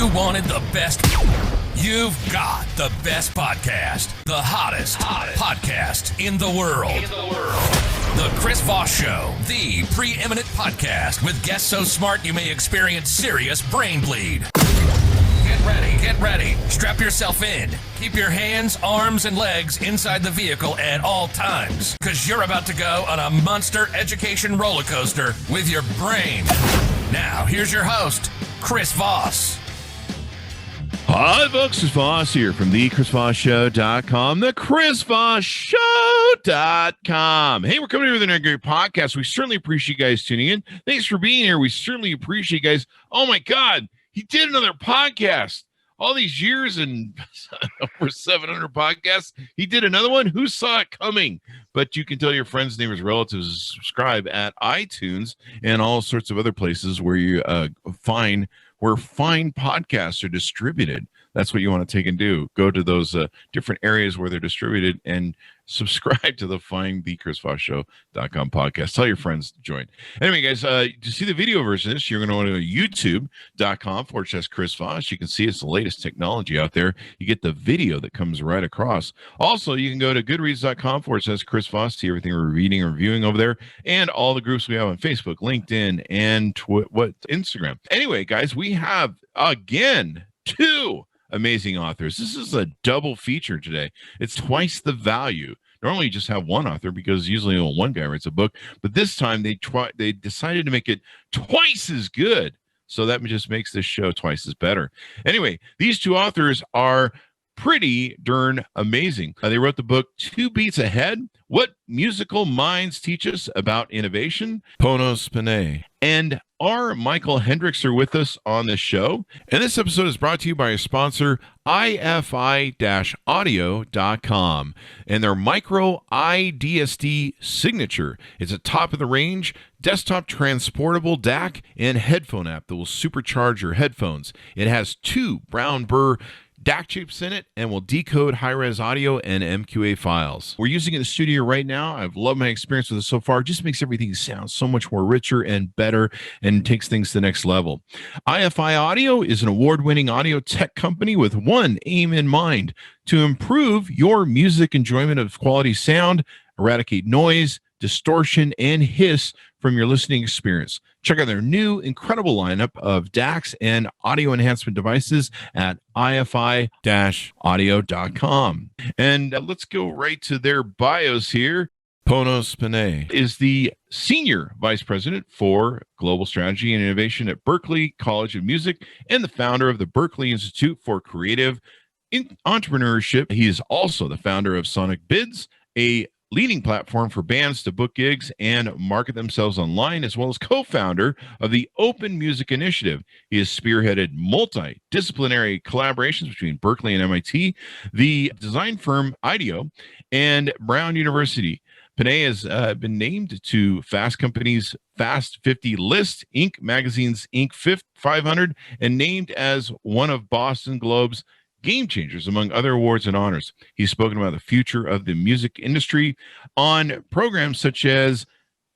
You wanted the best. You've got the best podcast. The hottest podcast in the world. The Chris Voss Show, the preeminent podcast with guests so smart you may experience serious brain bleed. Get ready. Strap yourself in. Keep your hands, arms, and legs inside the vehicle at all times, because you're about to go on a monster education roller coaster with your brain. Now, here's your host, Chris Voss. Hi, folks. Chris Voss here from the ChrisVossShow.com, the ChrisVossShow.com. Hey, we're coming here with another great podcast. We certainly appreciate you guys tuning in. Thanks for being here. We certainly appreciate you guys. Oh, my God. He did another podcast. All these years and over 700 podcasts, he did another one. Who saw it coming? But you can tell your friends, neighbors, relatives to subscribe at iTunes and all sorts of other places where you find fine podcasts are distributed. That's what you want to take and do. Go to those different areas where they're distributed and subscribe to the ChrisVossShow.com podcast. Tell your friends to join. Anyway, guys, to see the video version of this, you're going to want to go to youtube.com/Chris Voss. You can see it's the latest technology out there. You get the video that comes right across. Also, you can go to goodreads.com/Chris Voss, see everything we're reading and reviewing over there, and all the groups we have on Facebook, LinkedIn, and Instagram. Anyway, guys, we have, again, two amazing authors. This is a double feature today. It's twice the value. Normally you just have one author because usually only one guy writes a book, but this time they decided to make it twice as good. So that just makes this show twice as better. Anyway, these two authors are pretty darn amazing. They wrote the book 2 Beats Ahead, What Musical Minds Teach Us About Innovation. Panos, Panay, and R. Michael Hendrix are with us on this show. And this episode is brought to you by our sponsor, ifi-audio.com, and their micro iDSD signature. It's a top-of-the-range desktop transportable DAC and headphone app that will supercharge your headphones. It has 2 brown burr DAC chips in it and will decode high-res audio and MQA files. We're using it in the studio right now. I've loved my experience with it so far. It just makes everything sound so much more richer and better and takes things to the next level. iFi Audio is an award-winning audio tech company with one aim in mind: to improve your music enjoyment of quality sound, eradicate noise, distortion, and hiss from your listening experience. Check out their new incredible lineup of DACs and audio enhancement devices at ifi-audio.com. And let's go right to their bios here. Panos Panay is the Senior Vice President for Global Strategy and Innovation at Berklee College of Music and the founder of the Berklee Institute for Creative Entrepreneurship. He is also the founder of Sonic Bids, a leading platform for bands to book gigs and market themselves online, as well as co-founder of the Open Music Initiative. He has spearheaded multidisciplinary collaborations between Berklee and MIT, the design firm IDEO, and Brown University. Panay has been named to Fast Company's Fast 50 list, Inc. Magazine's Inc. 500, and named as one of Boston Globe's Game Changers, among other awards and honors. He's spoken about the future of the music industry on programs such as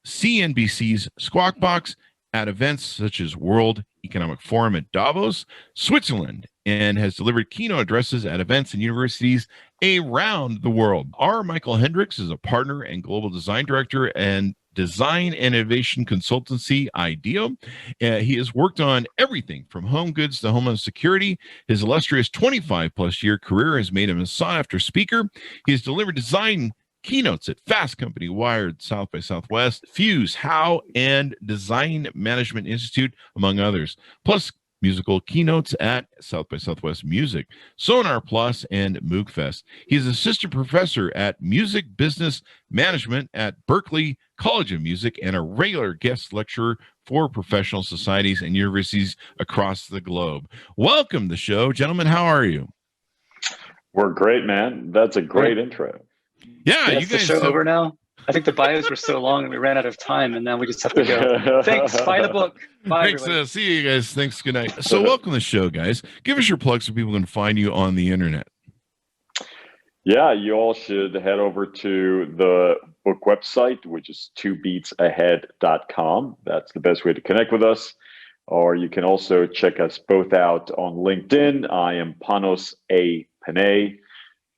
CNBC's Squawk Box, at events such as World Economic Forum at Davos, Switzerland, and has delivered keynote addresses at events and universities around the world. R. Michael Hendrix is a partner and global design director and design and innovation consultancy IDEO. He has worked on everything from home goods to homeland security. His illustrious 25-plus year career has made him a sought-after speaker. He has delivered design keynotes at Fast Company, Wired, South by Southwest, Fuse, How, and Design Management Institute, among others. Plus, musical keynotes at South by Southwest Music, Sonar Plus, and Moogfest. He is assistant professor at Music Business Management at Berklee College of Music and a regular guest lecturer for professional societies and universities across the globe. Welcome to the show, gentlemen. How are you? We're great, man. That's a great intro. Yeah, you guys. The show over now? I think the bios were so long and we ran out of time, and now we just have to go. Thanks. Buy the book. Bye. Thanks. See you guys. Thanks. Good night. So welcome to the show, guys. Give us your plugs so people can find you on the internet. Yeah, you all should head over to the book website, which is 2beatsahead.com. That's the best way to connect with us. or you can also check us both out on LinkedIn. I am Panos A. Panay,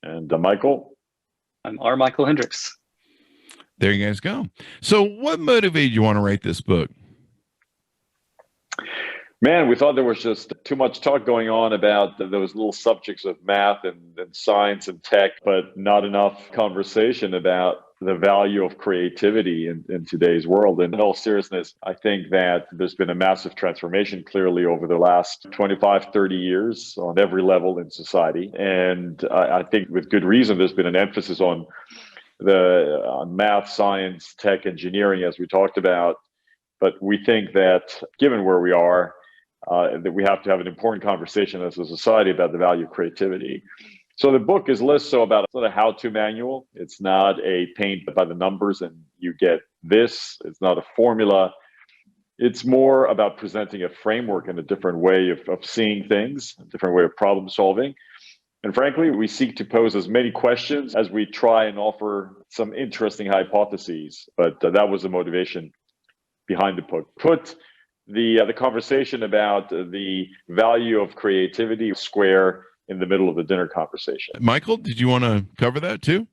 and Michael. I'm R. Michael Hendrix. There you guys go. So what motivated you want to write this book? Man, we thought there was just too much talk going on about those little subjects of math and science and tech, but not enough conversation about the value of creativity in today's world. And in all seriousness, I think that there's been a massive transformation clearly over the last 25, 30 years on every level in society. And I think with good reason, there's been an emphasis on math, science, tech, engineering, as we talked about. But we think that given where we are, that we have to have an important conversation as a society about the value of creativity. So the book is less so about a how-to manual. It's not a paint by the numbers and you get this. It's not a formula. It's more about presenting a framework and a different way of seeing things, a different way of problem solving. And frankly, we seek to pose as many questions as we try and offer some interesting hypotheses. But that was the motivation behind the book. Put the conversation about the value of creativity square in the middle of the dinner conversation. Michael, did you want to cover that too?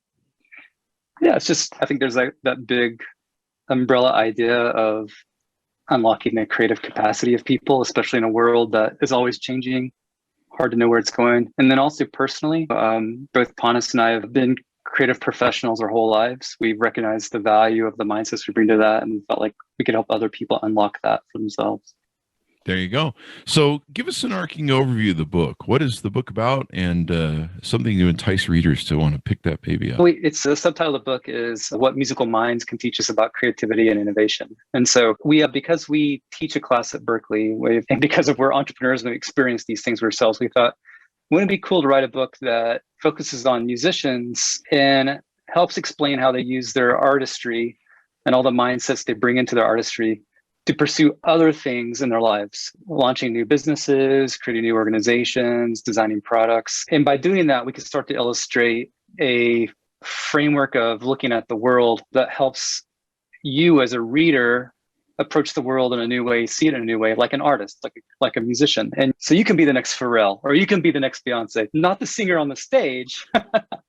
Yeah, it's just, I think there's that big umbrella idea of unlocking the creative capacity of people, especially in a world that is always changing, hard to know where it's going. And then also personally, both Panos and I have been creative professionals our whole lives. We've recognized the value of the mindsets we bring to that, and we felt like we could help other people unlock that for themselves. There you go. So give us an arcing overview of the book. What is the book about, and something to entice readers to want to pick that baby up? It's the subtitle of the book is What Musical Minds Can Teach Us About Creativity and Innovation. And so because we teach a class at Berkeley, and because we're entrepreneurs and we experience these things ourselves, we thought, wouldn't it be cool to write a book that focuses on musicians and helps explain how they use their artistry and all the mindsets they bring into their artistry to pursue other things in their lives, launching new businesses, creating new organizations, designing products. And by doing that, we can start to illustrate a framework of looking at the world that helps you as a reader approach the world in a new way, see it in a new way, like an artist, like a musician. And so you can be the next Pharrell, or you can be the next Beyonce, not the singer on the stage.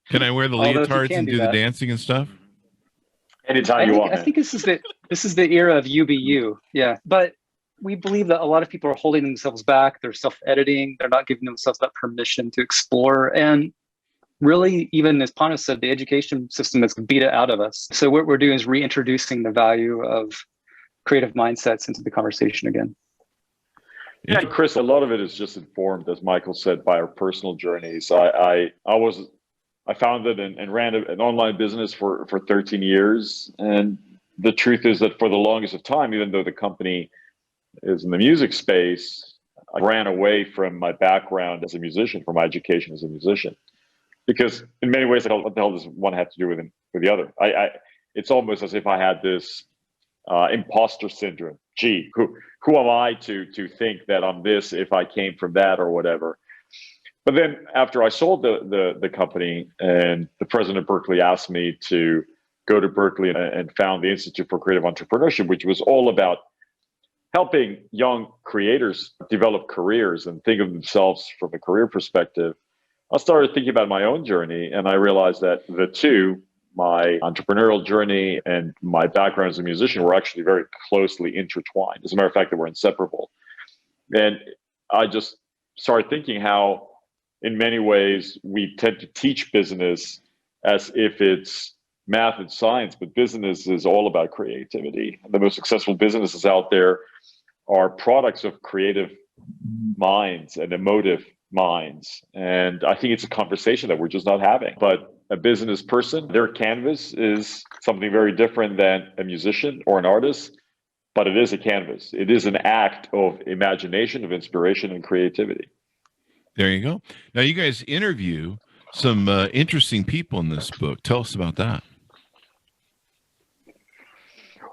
Can I wear the leotards and do the dancing and stuff? Anytime you want. I think this is the era of you be you. Yeah. But we believe that a lot of people are holding themselves back. They're self-editing. They're not giving themselves that permission to explore. And really, even as Panos said, the education system has beat it out of us. So what we're doing is reintroducing the value of creative mindsets into the conversation again. Yeah, Chris, a lot of it is just informed, as Michael said, by our personal journeys. I founded and ran an online business for 13 years. And the truth is that for the longest of time, even though the company is in the music space, I ran away from my background as a musician, from my education as a musician. Because in many ways, what the hell does one have to do with the other? It's almost as if I had this imposter syndrome. Gee, who am I to think that I'm this if I came from that or whatever? But then after I sold the company, and the president of Berkeley asked me to go to Berkeley and found the Institute for Creative Entrepreneurship, which was all about helping young creators develop careers and think of themselves from a career perspective, I started thinking about my own journey, and I realized that the two, my entrepreneurial journey and my background as a musician, were actually very closely intertwined. As a matter of fact, they were inseparable. And I just started thinking how, in many ways, we tend to teach business as if it's math and science, but business is all about creativity. The most successful businesses out there are products of creative minds and emotive minds. And I think it's a conversation that we're just not having. But a business person, their canvas is something very different than a musician or an artist, but it is a canvas. It is an act of imagination, of inspiration, and creativity. There you go. Now, you guys interview some interesting people in this book. Tell us about that.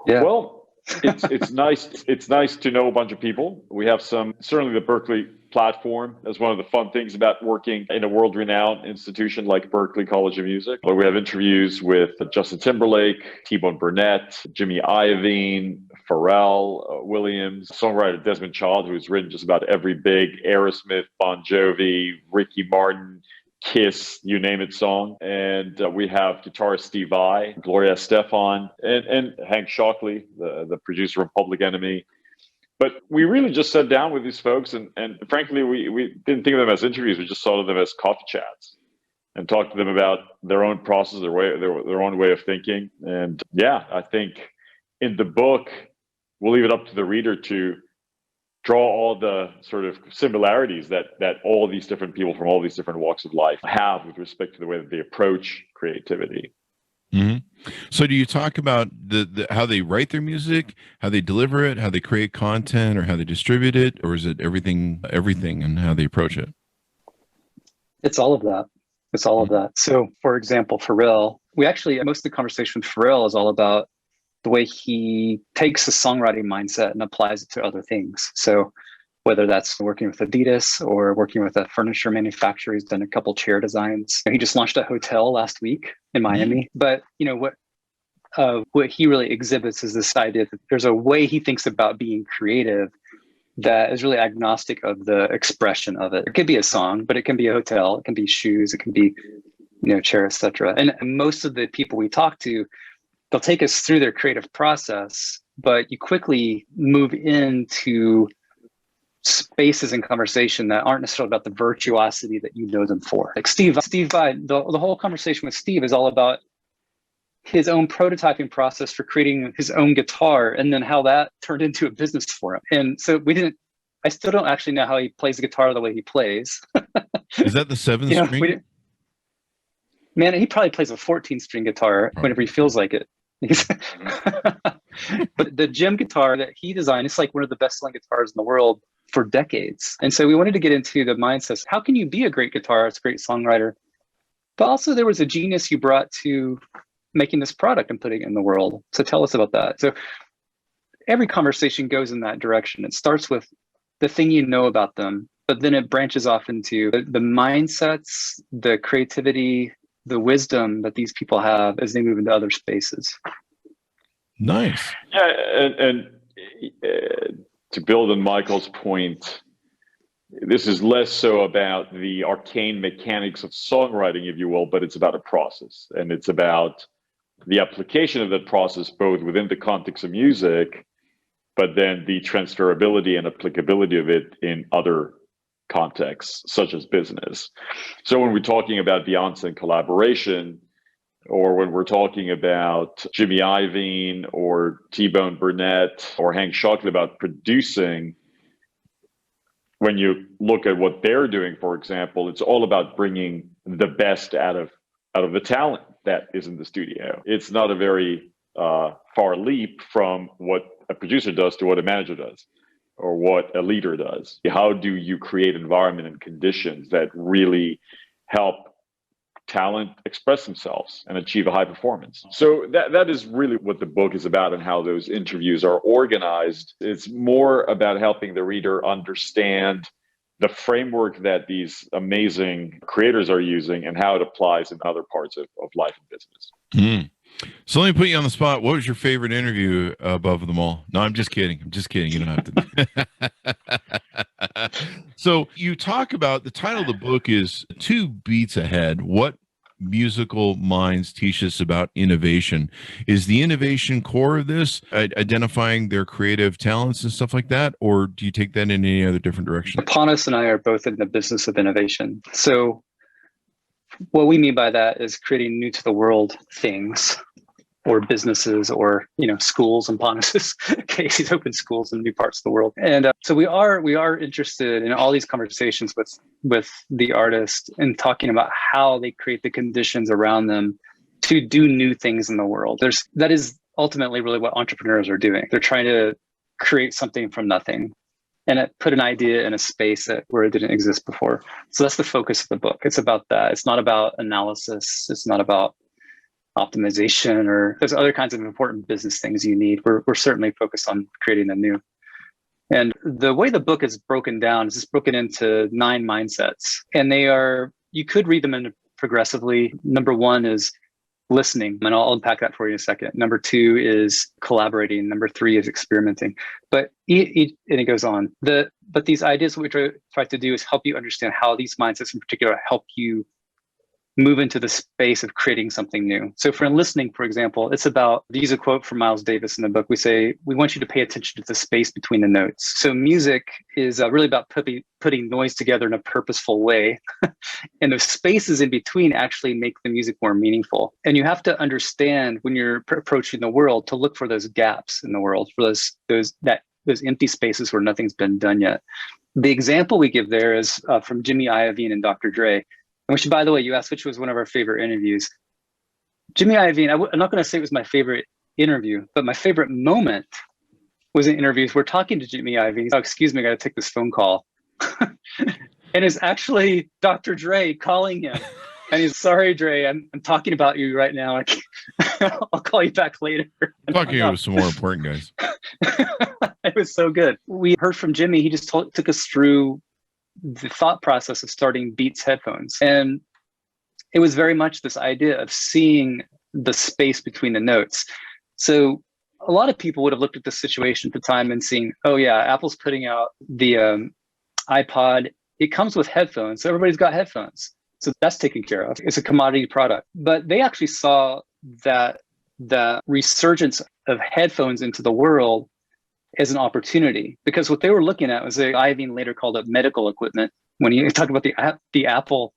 Yeah. Well, it's nice. It's nice to know a bunch of people. We have certainly the Berklee platform is one of the fun things about working in a world-renowned institution like Berklee College of Music. We have interviews with Justin Timberlake, T-Bone Burnett, Jimmy Iovine, Pharrell Williams, songwriter Desmond Child, who's written just about every big Aerosmith, Bon Jovi, Ricky Martin, Kiss, you name it song. And we have guitarist Steve Vai, Gloria Estefan, and Hank Shockley, the producer of Public Enemy. But we really just sat down with these folks, and frankly, we didn't think of them as interviews. We just saw them as coffee chats and talked to them about their own process, their own way of thinking. And yeah, I think in the book, we'll leave it up to the reader to draw all the sort of similarities that all these different people from all these different walks of life have with respect to the way that they approach creativity. Mm-hmm. So do you talk about the how they write their music, how they deliver it, how they create content, or how they distribute it, or is it everything and how they approach it? It's all of that. It's all of that. So for example, Pharrell, most of the conversation with Pharrell is all about the way he takes the songwriting mindset and applies it to other things. So whether that's working with Adidas or working with a furniture manufacturer, he's done a couple chair designs. He just launched a hotel last week in Miami. But what he really exhibits is this idea that there's a way he thinks about being creative that is really agnostic of the expression of it. It could be a song, but it can be a hotel, it can be shoes, it can be chair, etc. And most of the people we talk to, they'll take us through their creative process, but you quickly move into spaces in conversation that aren't necessarily about the virtuosity that you know them for. Like Steve Vai, the whole conversation with Steve is all about his own prototyping process for creating his own guitar, and then how that turned into a business for him. And so I still don't actually know how he plays the guitar the way he plays. Is that the 7-string? Man, he probably plays a 14-string guitar whenever he feels like it. But the Jim guitar that he designed, it's like one of the best-selling guitars in the world for decades. And so we wanted to get into the mindset. How can you be a great guitarist, great songwriter? But also there was a genius you brought to making this product and putting it in the world. So tell us about that. So every conversation goes in that direction. It starts with the thing you know about them, but then it branches off into the mindsets, the creativity, the wisdom that these people have as they move into other spaces. Nice. Yeah, and to build on Michael's point, this is less so about the arcane mechanics of songwriting, if you will, but it's about a process, and it's about the application of that process both within the context of music, but then the transferability and applicability of it in other contexts, such as business. So when we're talking about Beyonce and collaboration, or when we're talking about Jimmy Iovine or T-Bone Burnett or Hank Shockley about producing, when you look at what they're doing, for example, it's all about bringing the best out of the talent that is in the studio. It's not a very far leap from what a producer does to what a manager does, or what a leader does. How do you create environment and conditions that really help talent express themselves and achieve a high performance? So that is really what the book is about, and how those interviews are organized. It's more about helping the reader understand the framework that these amazing creators are using and how it applies in other parts of life and business. Mm. So let me put you on the spot. What was your favorite interview above them all? No, I'm just kidding. You don't have to. So you talk about, the title of the book is 2 Beats Ahead. What musical minds teach us about innovation? Is the innovation core of this identifying their creative talents and stuff like that? Or do you take that in any other different direction? Panos and I are both in the business of innovation. So what we mean by that is creating new to the world things, or businesses, or schools. In Panos' case, he's opened schools in new parts of the world. And so we are interested in all these conversations with the artist and talking about how they create the conditions around them to do new things in the world. That is ultimately really what entrepreneurs are doing. They're trying to create something from nothing and put an idea in a space where it didn't exist before. So that's the focus of the book. It's about that. It's not about analysis. It's not about optimization, or there's other kinds of important business things you need. We're certainly focused on creating the new. And the way the book is broken down is it's broken into 9 mindsets. And you could read them in progressively. Number 1 is listening, and I'll unpack that for you in a second. Number 2 is collaborating. Number 3 is experimenting. But and it goes on. But these ideas, what we try to do is help you understand how these mindsets in particular help you move into the space of creating something new. So for listening, for example, it's about, to use a quote from Miles Davis in the book, we say, we want you to pay attention to the space between the notes. So music is really about putting noise together in a purposeful way. And the spaces in between actually make the music more meaningful. And you have to understand when you're approaching the world to look for those gaps in the world, for those empty spaces where nothing's been done yet. The example we give there is from Jimmy Iovine and Dr. Dre. Which, by the way, you asked which was one of our favorite interviews. Jimmy Iovine, I'm not going to say it was my favorite interview, but my favorite moment was in interviews. We're talking to Jimmy Iovine. Oh, excuse me, I got to take this phone call. And it's actually Dr. Dre calling him. And he's, sorry, Dre, I'm talking about you right now. I'll call you back later. Talking about some more important guys. It was so good. We heard from Jimmy. He just took us through the thought process of starting Beats headphones. And it was very much this idea of seeing the space between the notes. So a lot of people would have looked at this situation at the time and seen, oh yeah, Apple's putting out the iPod. It comes with headphones. So everybody's got headphones. So that's taken care of. It's a commodity product. But they actually saw that the resurgence of headphones into the world as an opportunity, because what they were looking at was Iovine later called it medical equipment. When he talked about the Apple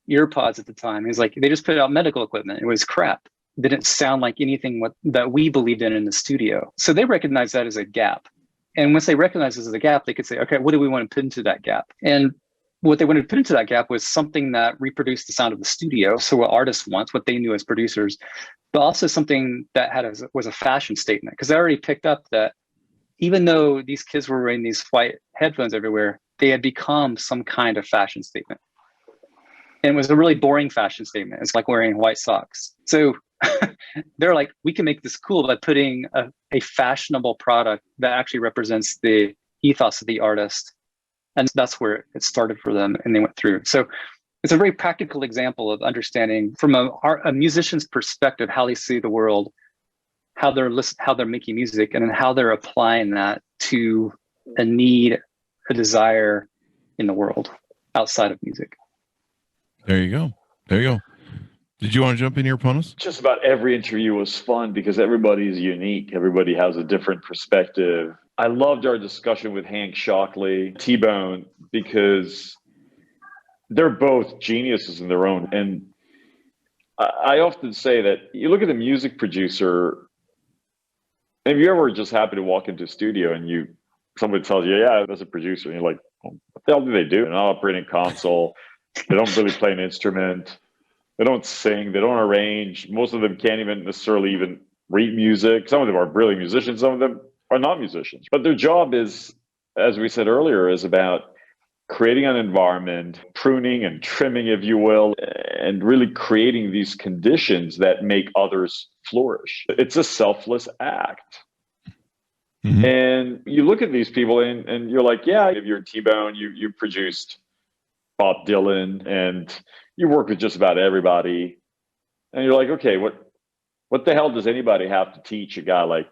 earpods at the time, he's like, they just put out medical equipment. It was crap. It didn't sound like anything that we believed in the studio. So they recognized that as a gap. And once they recognized this as a gap, they could say, okay, what do we want to put into that gap? And what they wanted to put into that gap was something that reproduced the sound of the studio. So what artists want, what they knew as producers, but also something that was a fashion statement. Because they already picked up that even though these kids were wearing these white headphones everywhere, they had become some kind of fashion statement. And it was a really boring fashion statement. It's like wearing white socks. So they're like, we can make this cool by putting a fashionable product that actually represents the ethos of the artist. And that's where it started for them, and they went through. So it's a very practical example of understanding from a musician's perspective how they see the world, how they're making music, and then how they're applying that to a need, a desire in the world outside of music. There you go. Did you want to jump in here, Panos? Just about every interview was fun because everybody is unique. Everybody has a different perspective. I loved our discussion with Hank Shockley, T-Bone, because they're both geniuses in their own. And I often say that you look at the music producer. If you ever just happen to walk into a studio and somebody tells you, yeah, that's a producer, and you're like, well, what the hell do they do? They're not operating console. They don't really play an instrument. They don't sing. They don't arrange. Most of them can't even necessarily even read music. Some of them are brilliant musicians. Some of them are not musicians. But their job is, as we said earlier, is about creating an environment, pruning and trimming, if you will, and really creating these conditions that make others flourish. It's a selfless act. Mm-hmm. And you look at these people and you're like, yeah, if you're T-Bone, you produced Bob Dylan and you work with just about everybody. And you're like, okay, what the hell does anybody have to teach a guy like,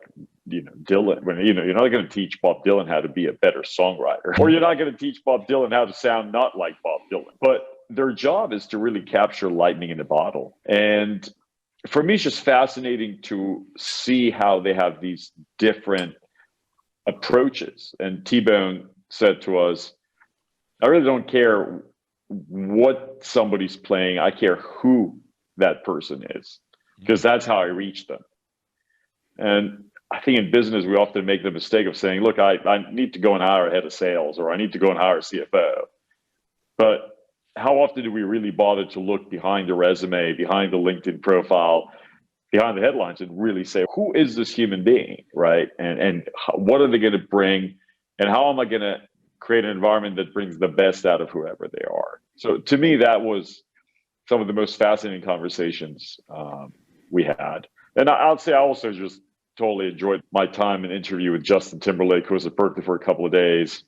Dylan, when, you're not going to teach Bob Dylan how to be a better songwriter, or you're not going to teach Bob Dylan how to sound not like Bob Dylan. But their job is to really capture lightning in a bottle. And for me, it's just fascinating to see how they have these different approaches. And T-Bone said to us, I really don't care what somebody's playing. I care who that person is, because that's how I reach them. And I think in business, we often make the mistake of saying, look, I need to go and hire a head of sales, or I need to go and hire a CFO. But how often do we really bother to look behind the resume, behind the LinkedIn profile, behind the headlines, and really say, who is this human being, right? And what are they going to bring? And how am I going to create an environment that brings the best out of whoever they are? So to me, that was some of the most fascinating conversations we had. And I'll say I also just totally enjoyed my time and interview with Justin Timberlake, who was at Berkeley for a couple of days.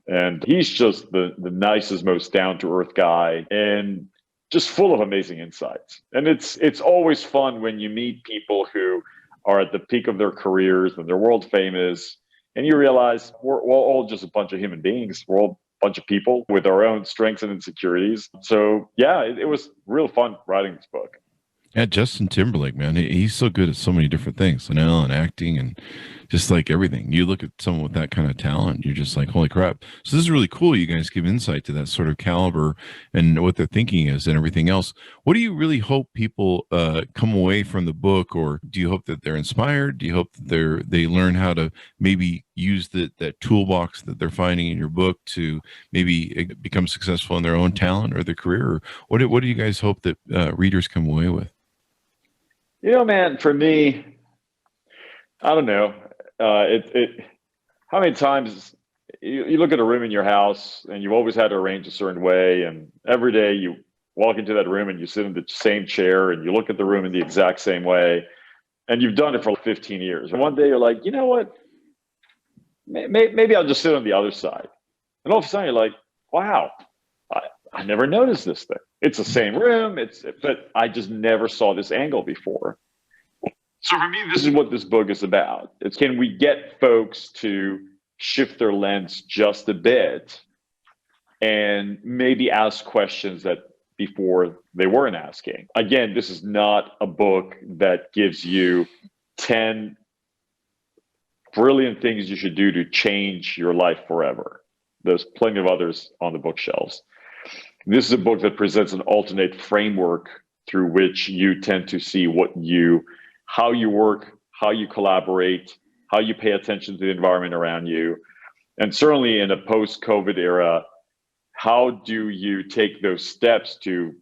And he's just the nicest, most down-to-earth guy and just full of amazing insights. And it's always fun when you meet people who are at the peak of their careers and they're world famous, and you realize we're all just a bunch of human beings. We're all a bunch of people with our own strengths and insecurities. So yeah, it was real fun writing this book. Yeah, Justin Timberlake, man, he's so good at so many different things, and acting and just like everything. You look at someone with that kind of talent, you're just like, holy crap. So this is really cool. You guys give insight to that sort of caliber and what their thinking is and everything else. What do you really hope people come away from the book, or do you hope that they're inspired? Do you hope that they learn how to maybe use that toolbox that they're finding in your book to maybe become successful in their own talent or their career? Or what do you guys hope that readers come away with? You know, man, for me, I don't know. How many times you look at a room in your house and you've always had to arrange a certain way, and every day you walk into that room and you sit in the same chair and you look at the room in the exact same way, and you've done it for 15 years. And one day you're like, you know what? Maybe I'll just sit on the other side. And all of a sudden you're like, wow, I never noticed this thing. It's the same room, but I just never saw this angle before. So for me, this is what this book is about. It's, can we get folks to shift their lens just a bit and maybe ask questions that before they weren't asking? Again, this is not a book that gives you 10 brilliant things you should do to change your life forever. There's plenty of others on the bookshelves. This is a book that presents an alternate framework through which you tend to see how you work, how you collaborate, how you pay attention to the environment around you. And certainly in a post-COVID era, how do you take those steps to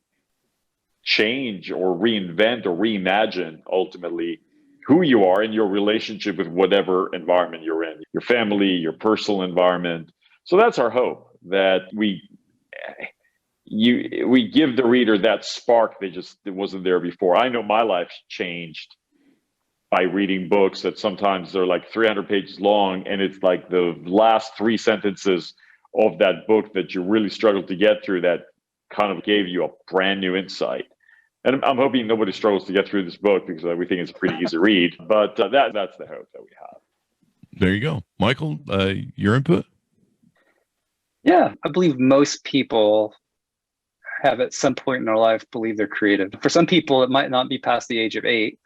change or reinvent or reimagine ultimately who you are in your relationship with whatever environment you're in, your family, your personal environment. So that's our hope, that we give the reader that spark that it wasn't there before. I know my life changed by reading books that sometimes they're like 300 pages long, and it's like the last 3 sentences of that book that you really struggled to get through that kind of gave you a brand new insight. And I'm hoping nobody struggles to get through this book because we think it's a pretty easy read, but that's the hope that we have. There you go. Michael, your input? Yeah, I believe most people have at some point in their life believe they're creative. For some people, it might not be past the age of 8.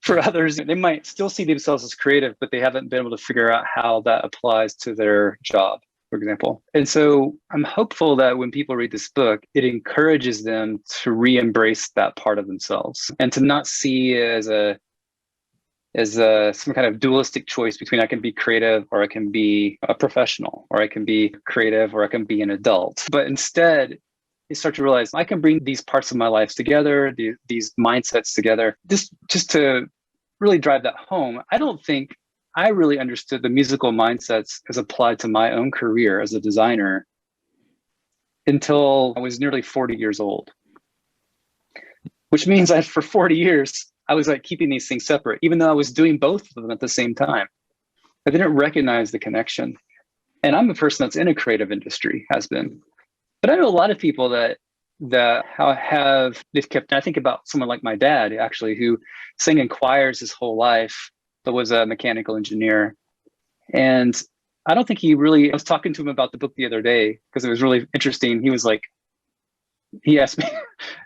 For others, they might still see themselves as creative, but they haven't been able to figure out how that applies to their job, for example. And so I'm hopeful that when people read this book, it encourages them to re-embrace that part of themselves and to not see it as some kind of dualistic choice between I can be creative or I can be a professional, or I can be creative or I can be an adult. But instead, you start to realize I can bring these parts of my life together, these mindsets together, just to really drive that home. I don't think I really understood the musical mindsets as applied to my own career as a designer until I was nearly 40 years old, which means that for 40 years, I was like keeping these things separate, even though I was doing both of them at the same time. I didn't recognize the connection. And I'm a person that's in a creative industry, has been. But I know a lot of people that they've kept, I think about someone like my dad, actually, who sang in choirs his whole life, but was a mechanical engineer. And I don't think I was talking to him about the book the other day because it was really interesting. He asked me,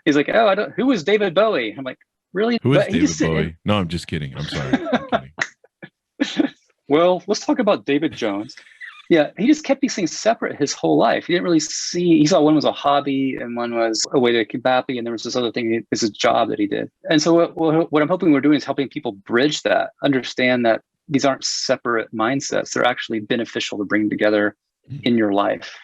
he's like, who was David Bowie? I'm like, really? Who is David Bowie? No, I'm just kidding. I'm sorry. I'm kidding. Well, let's talk about David Jones. Yeah, he just kept these things separate his whole life. He didn't really he saw one was a hobby and one was a way to keep happy. And there was this other thing, this is a job that he did. And so what I'm hoping we're doing is helping people bridge that, understand that these aren't separate mindsets. They're actually beneficial to bring together in your life.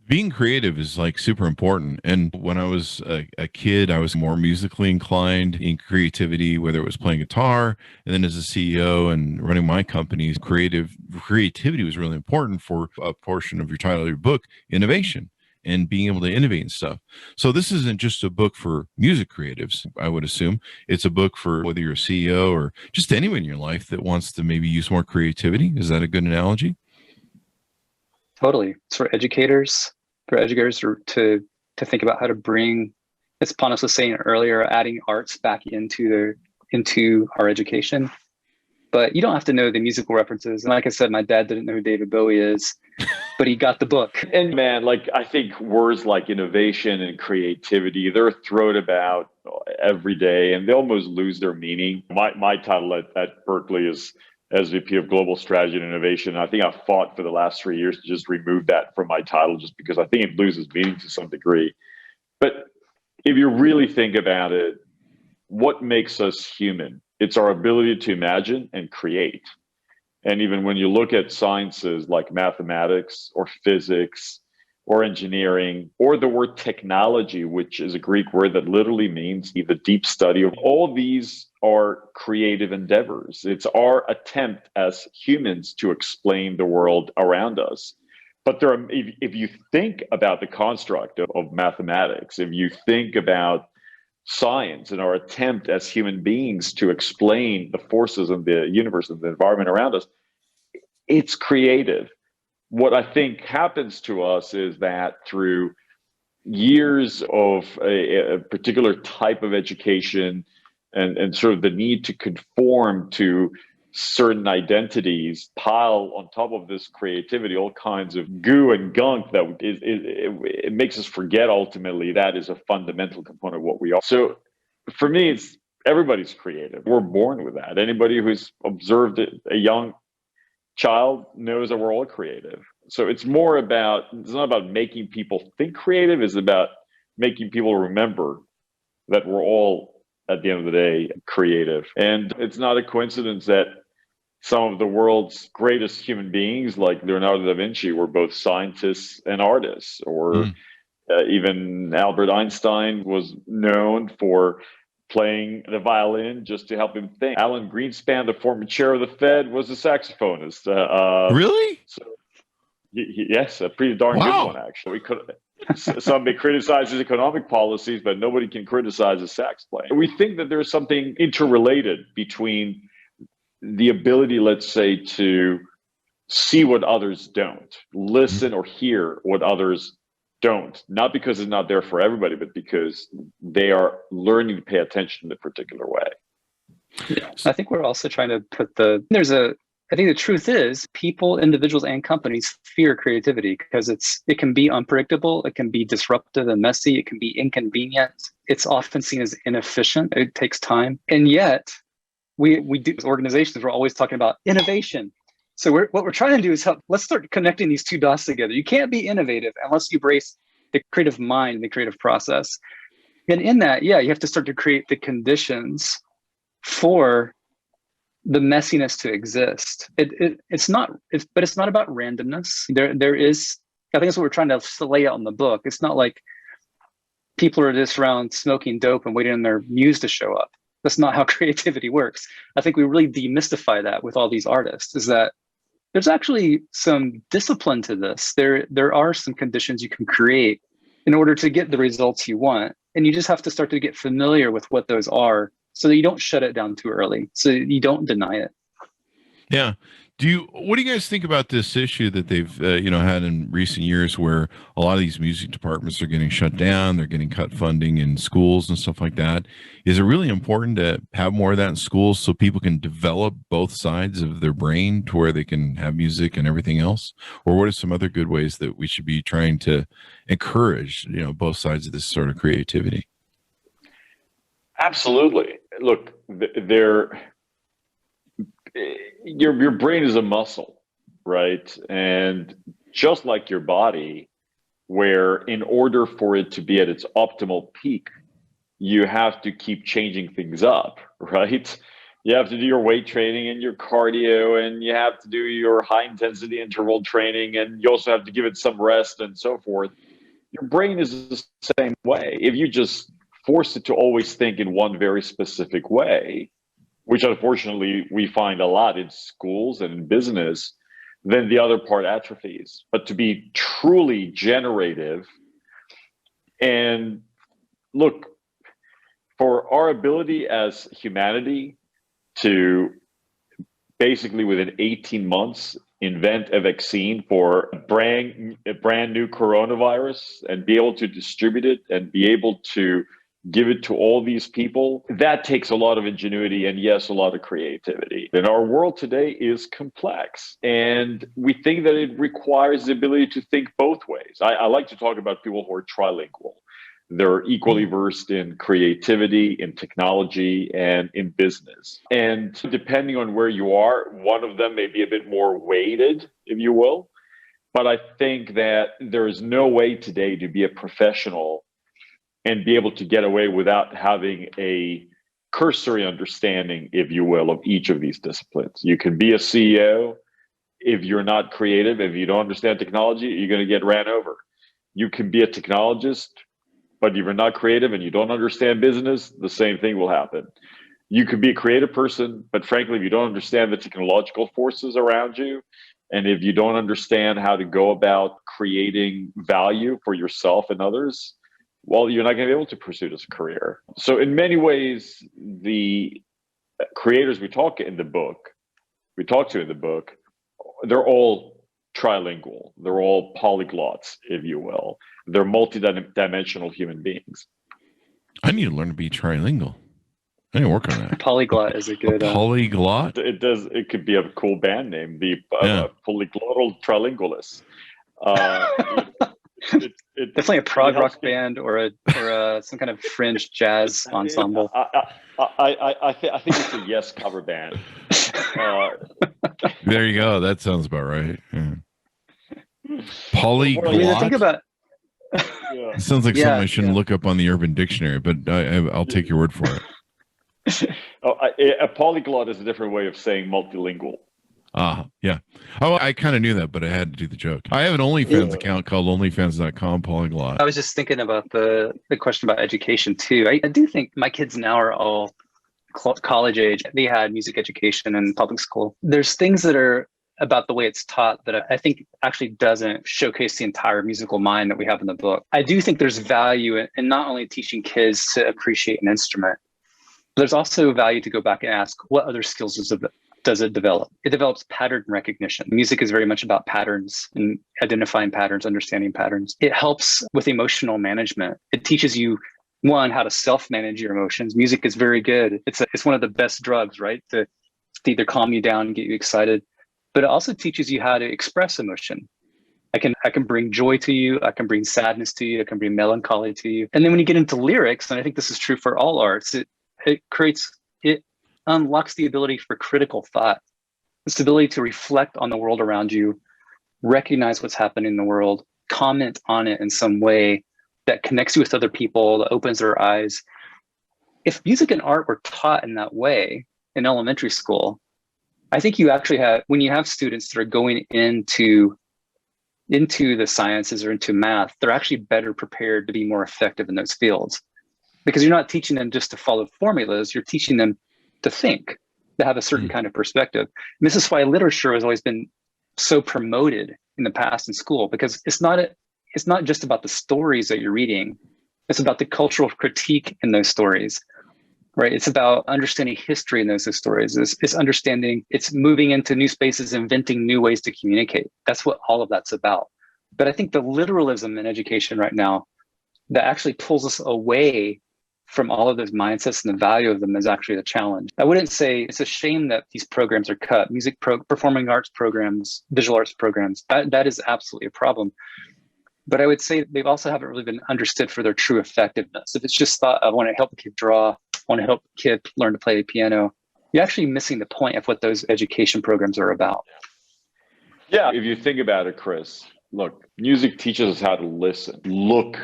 Being creative is like super important. And when I was a kid, I was more musically inclined in creativity, whether it was playing guitar. And then as a CEO and running my companies, creativity was really important for a portion of your title of your book, innovation. and being able to innovate and stuff. So this isn't just a book for music creatives, I would assume. It's a book for whether you're a CEO or just anyone in your life that wants to maybe use more creativity. Is that a good analogy? Totally. It's for educators to think about how to bring, as Panos was saying earlier, adding arts back into our education. But you don't have to know the musical references. And like I said, my dad didn't know who David Bowie is, but he got the book. And man, like I think words like innovation and creativity, they're thrown about every day and they almost lose their meaning. My title at Berkeley is SVP of Global Strategy and Innovation. I think I've fought for the last 3 years to just remove that from my title just because I think it loses meaning to some degree. But if you really think about it, what makes us human? It's our ability to imagine and create. And even when you look at sciences like mathematics or physics or engineering or the word technology, which is a Greek word that literally means the deep study of all these are creative endeavors. It's our attempt as humans to explain the world around us. But if you think about the construct of mathematics, if you think about science and our attempt as human beings to explain the forces of the universe and the environment around us, it's creative. What I think happens to us is that through years of a particular type of education and sort of the need to conform to certain identities, pile on top of this creativity all kinds of goo and gunk that it makes us forget ultimately that is a fundamental component of what we are. So for me, it's everybody's creative. We're born with that. Anybody who's observed a young child knows that we're all creative. So it's not about making people think creative, it's about making people remember that we're all, at the end of the day, creative. And it's not a coincidence that some of the world's greatest human beings, like Leonardo da Vinci, were both scientists and artists, or even Albert Einstein was known for playing the violin just to help him think. Alan Greenspan, the former chair of the Fed, was a saxophonist. Really? So, yes, a pretty darn good one, actually. Some may criticize his economic policies, but nobody can criticize his sax playing. We think that there's something interrelated between the ability, let's say, to see what others don't, listen or hear what others don't, not because it's not there for everybody, but because they are learning to pay attention in a particular way. Yeah. I think we're also trying to put I think the truth is people, individuals and companies fear creativity because it can be unpredictable, it can be disruptive and messy, it can be inconvenient. It's often seen as inefficient, it takes time. And yet we do, as organizations, we're always talking about innovation. So what we're trying to do is let's start connecting these two dots together. You can't be innovative unless you embrace the creative mind and the creative process. And in that, you have to start to create the conditions for the messiness to exist. It's not about randomness. There is, I think that's what we're trying to lay out in the book. It's not like people are just around smoking dope and waiting on their muse to show up. That's not how creativity works. I think we really demystify that with all these artists, is that there's actually some discipline to this. There are some conditions you can create in order to get the results you want. And you just have to start to get familiar with what those are so that you don't shut it down too early, so you don't deny it. Yeah. What do you guys think about this issue that they've had in recent years, where a lot of these music departments are getting shut down, they're getting cut funding in schools and stuff like that? Is it really important to have more of that in schools so people can develop both sides of their brain to where they can have music and everything else? Or what are some other good ways that we should be trying to encourage, both sides of this sort of creativity? Absolutely. Look, your brain is a muscle, right? And just like your body, where in order for it to be at its optimal peak, you have to keep changing things up, right? You have to do your weight training and your cardio, and you have to do your high intensity interval training, and you also have to give it some rest and so forth. Your brain is the same way. If you just force it to always think in one very specific way, which unfortunately we find a lot in schools and in business, then the other part atrophies. But to be truly generative And look, for our ability as humanity to basically within 18 months invent a vaccine for a brand new coronavirus and be able to distribute it and be able to give it to all these people, that takes a lot of ingenuity and, yes, a lot of creativity. And our world today is complex, and we think that it requires the ability to think both ways. I like to talk about people who are trilingual. They're equally versed in creativity, in technology, and in business. And depending on where you are, one of them may be a bit more weighted, if you will. But I think that there is no way today to be a professional and be able to get away without having a cursory understanding, if you will, of each of these disciplines. You can be a CEO. If you're not creative, if you don't understand technology, you're going to get ran over. You can be a technologist, but if you're not creative and you don't understand business, the same thing will happen. You could be a creative person, but frankly, if you don't understand the technological forces around you, and if you don't understand how to go about creating value for yourself and others, well, you're not going to be able to pursue this career. So in many ways, the creators we talk to in the book, they're all trilingual. They're all polyglots, if you will. They're multi-dimensional human beings. I need to learn to be trilingual. I need to work on that. Polyglot is a good polyglot. It could be a cool band name, the polyglottal trilingualists. Definitely a prog rock band or some kind of fringe jazz ensemble. I think it's a Yes cover band. There you go. That sounds about right. Yeah. Polyglot. I mean, think about. It sounds like something I shouldn't look up on the Urban Dictionary, but I'll take your word for it. A polyglot is a different way of saying multilingual. Yeah. Oh, I kind of knew that, but I had to do the joke. I have an OnlyFans account called onlyfans.com polyglot. I was just thinking about the question about education too. I do think my kids now are all college age. They had music education in public school. There's things that are about the way it's taught that I think actually doesn't showcase the entire musical mind that we have in the book. I do think there's value in not only teaching kids to appreciate an instrument, but there's also value to go back and ask, what other skills does it develop? It develops pattern recognition. Music is very much about patterns and identifying patterns, understanding patterns. It helps with emotional management. It teaches you, one, how to self-manage your emotions. Music is very good. It's one of the best drugs, right? To either calm you down and get you excited, but it also teaches you how to express emotion. I can bring joy to you. I can bring sadness to you. I can bring melancholy to you. And then when you get into lyrics, and I think this is true for all arts, it unlocks the ability for critical thought, this ability to reflect on the world around you, recognize what's happening in the world, comment on it in some way that connects you with other people, that opens their eyes. If music and art were taught in that way in elementary school, I think you actually have, when you have students that are going into the sciences or into math, they're actually better prepared to be more effective in those fields. Because you're not teaching them just to follow formulas, you're teaching them to think, to have a certain kind of perspective. And this is why literature has always been so promoted in the past in school, because it's not just about the stories that you're reading, it's about the cultural critique in those stories, right? It's about understanding history in those stories. It's understanding, it's moving into new spaces, inventing new ways to communicate. That's what all of that's about. But I think the literalism in education right now that actually pulls us away from all of those mindsets and the value of them is actually a challenge. I wouldn't say it's a shame that these programs are cut. Performing arts programs, visual arts programs, that is absolutely a problem. But I would say they also haven't really been understood for their true effectiveness. If it's just thought, I want to help a kid draw, I want to help a kid learn to play the piano, you're actually missing the point of what those education programs are about. Yeah, if you think about it, Chris, look, music teaches us how to listen, look,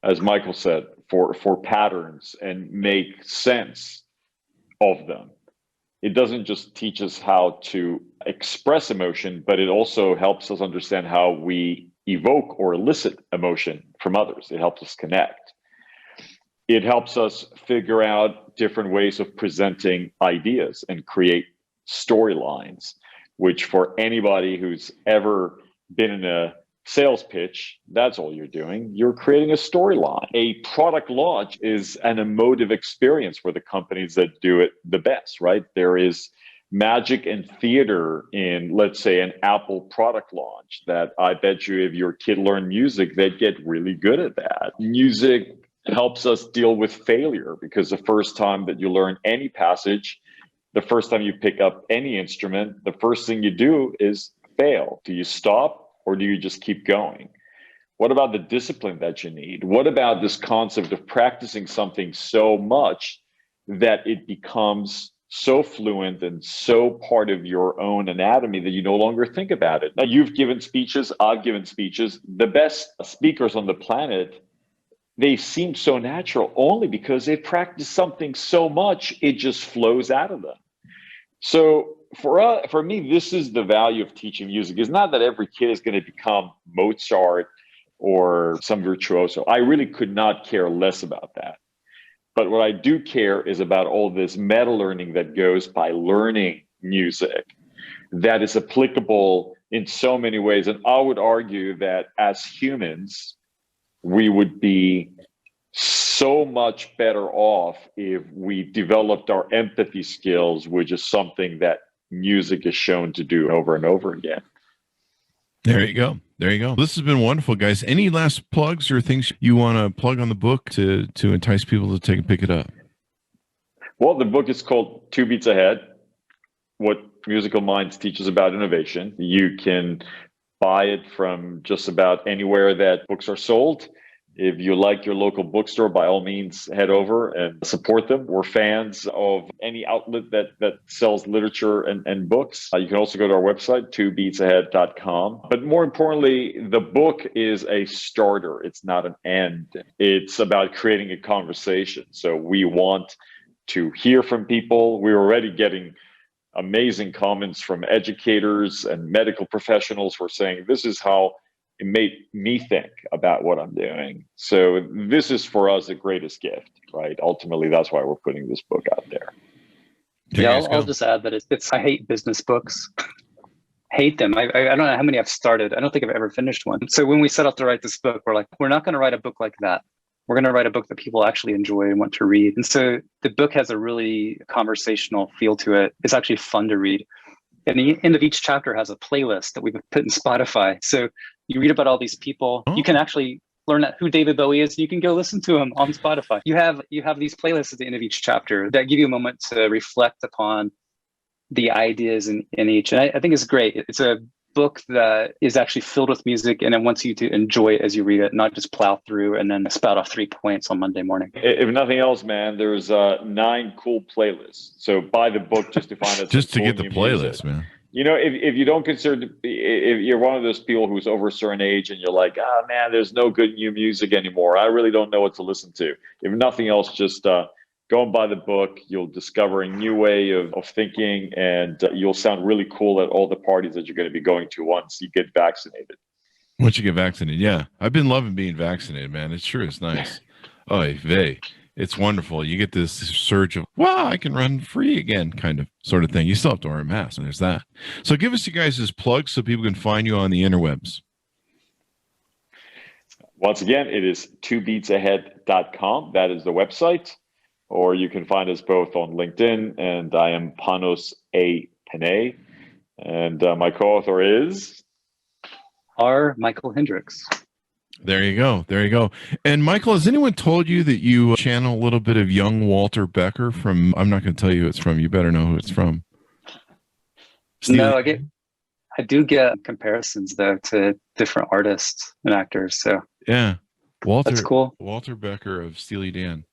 as Michael said, for patterns and make sense of them. It doesn't just teach us how to express emotion, but it also helps us understand how we evoke or elicit emotion from others. It helps us connect. It helps us figure out different ways of presenting ideas and create storylines, which for anybody who's ever been in a sales pitch. That's all you're doing. You're creating a storyline. A product launch is an emotive experience for the companies that do it the best, right? There is magic and theater in, let's say, an Apple product launch that I bet you if your kid learned music, they'd get really good at that. Music helps us deal with failure because the first time that you learn any passage, the first time you pick up any instrument, the first thing you do is fail. Do you stop or do you just keep going? What about the discipline that you need? What about this concept of practicing something so much that it becomes so fluent and so part of your own anatomy that you no longer think about it? Now, you've given speeches, I've given speeches. The best speakers on the planet, they seem so natural only because they practice something so much, it just flows out of them. So for me, this is the value of teaching music. It's not that every kid is going to become Mozart or some virtuoso. I really could not care less about that. But what I do care is about all this meta learning that goes by learning music that is applicable in so many ways. And I would argue that as humans, we would be so much better off if we developed our empathy skills, which is something that music is shown to do over and over again. There you go. There you go. This has been wonderful, guys. Any last plugs or things you want to plug on the book to entice people to take and pick it up? Well, the book is called 2 Beats Ahead, What Musical Minds Teaches About Innovation. You can buy it from just about anywhere that books are sold. If you like your local bookstore, by all means, head over and support them. We're fans of any outlet that sells literature and books. You can also go to our website, 2beatsahead.com. But more importantly, the book is a starter. It's not an end. It's about creating a conversation. So we want to hear from people. We're already getting amazing comments from educators and medical professionals who are saying, this is how it made me think about what I'm doing. So this is for us the greatest gift, right? Ultimately, that's why we're putting this book out there. Yeah, I'll just add that it's I hate business books. Hate them. I don't know how many I've started. I don't think I've ever finished one. So when we set out to write this book, we're like, we're not going to write a book like that. We're going to write a book that people actually enjoy and want to read. And so the book has a really conversational feel to it. It's actually fun to read. And the end of each chapter has a playlist that we've put in Spotify. So you read about all these people. You can actually learn who David Bowie is. You can go listen to him on Spotify. You have these playlists at the end of each chapter that give you a moment to reflect upon the ideas in each. And I think it's great. It's a book that is actually filled with music, and it wants you to enjoy it as you read it, not just plow through and then spout off 3 points on Monday morning. If nothing else, man, there's 9 cool playlists. So buy the book just to find it. Just to get the playlist, man. You know, if you don't consider, if you're one of those people who's over a certain age and you're like, oh man, there's no good new music anymore, I really don't know what to listen to. If nothing else, just go and buy the book. You'll discover a new way of thinking, and you'll sound really cool at all the parties that you're going to be going to once you get vaccinated. Once you get vaccinated, yeah. I've been loving being vaccinated, man. It sure is nice. Oy vey. It's wonderful. You get this surge of, wow, I can run free again, kind of sort of thing. You still have to wear a mask, and there's that. So give us you guys this plug so people can find you on the interwebs. Once again, it is 2beatsahead.com. That is the website. Or you can find us both on LinkedIn, and I am Panos A. Panay. And my co-author is? R. Michael Hendrix. There you go. There you go. And Michael, has anyone told you that you channel a little bit of young Walter Becker from, I'm not going to tell you who it's from. You better know who it's from. No, I do get comparisons though to different artists and actors. So yeah, that's cool. Walter Becker of Steely Dan.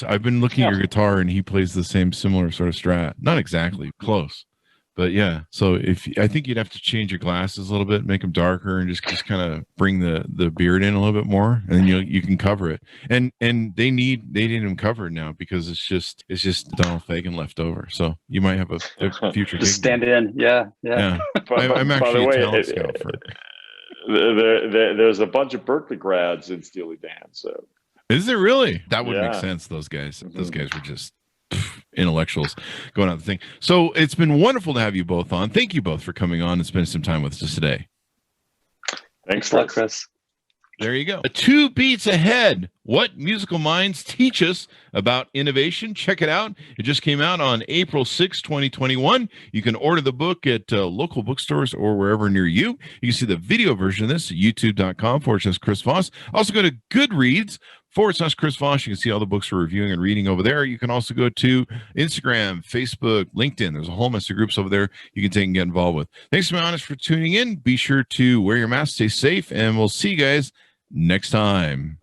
I've been looking at your guitar, and he plays the same similar sort of strat. Not exactly close, but yeah. So I think you'd have to change your glasses a little bit, make them darker, and just kind of bring the beard in a little bit more, and then you can cover it. And they need him covered now because it's just Donald Fagen left over. So you might have a future. Just stand in, yeah. I'm actually a talent scout for it. There's a bunch of Berkeley grads in Steely Dan, so. Is there really? That would make sense. Those guys were just intellectuals going out the thing. So it's been wonderful to have you both on. Thank you both for coming on and spending some time with us today. Thanks a lot, Chris. There you go. 2 beats ahead. What musical minds teach us about innovation. Check it out. It just came out on April 6, 2021. You can order the book at local bookstores or wherever near you. You can see the video version of this at youtube.com/Chris Voss. Also go to Goodreads/Chris Voss. You can see all the books we're reviewing and reading over there. You can also go to Instagram, Facebook, LinkedIn. There's a whole mess of groups over there you can take and get involved with. Thanks to my honest for tuning in. Be sure to wear your mask, stay safe, and we'll see you guys next time.